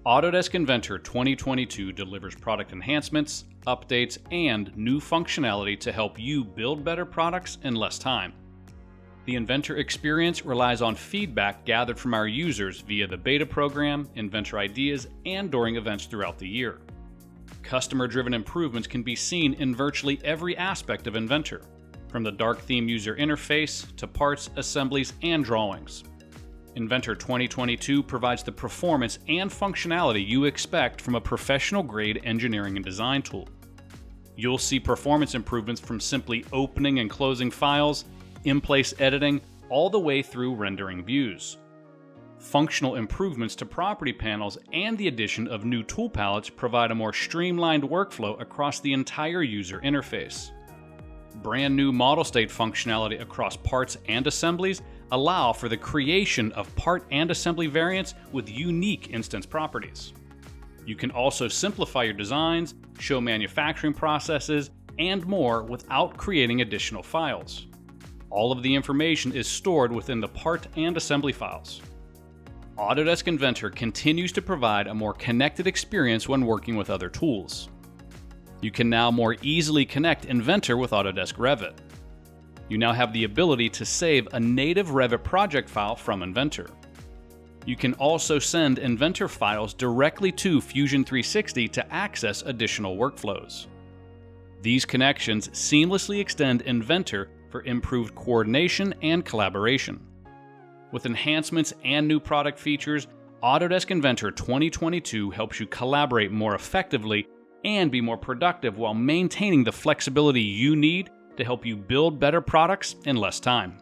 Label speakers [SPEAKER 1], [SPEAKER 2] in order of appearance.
[SPEAKER 1] Autodesk Inventor 2022 delivers product enhancements, updates, and new functionality to help you build better products in less time. The Inventor experience relies on feedback gathered from our users via the beta program, Inventor ideas, and during events throughout the year. Customer-driven improvements can be seen in virtually every aspect of Inventor, from the dark theme user interface to parts, assemblies, and drawings. Inventor 2022 provides the performance and functionality you expect from a professional-grade engineering and design tool. You'll see performance improvements from simply opening and closing files, in-place editing, all the way through rendering views. Functional improvements to property panels and the addition of new tool palettes provide a more streamlined workflow across the entire user interface. Brand new model state functionality across parts and assemblies allow for the creation of part and assembly variants with unique instance properties. You can also simplify your designs, show manufacturing processes, and more without creating additional files. All of the information is stored within the part and assembly files. Autodesk Inventor continues to provide a more connected experience when working with other tools. You can now more easily connect Inventor with Autodesk Revit. You now have the ability to save a native Revit project file from Inventor. You can also send Inventor files directly to Fusion 360 to access additional workflows. These connections seamlessly extend Inventor for improved coordination and collaboration. With enhancements and new product features, Autodesk Inventor 2022 helps you collaborate more effectively and be more productive while maintaining the flexibility you need to help you build better products in less time.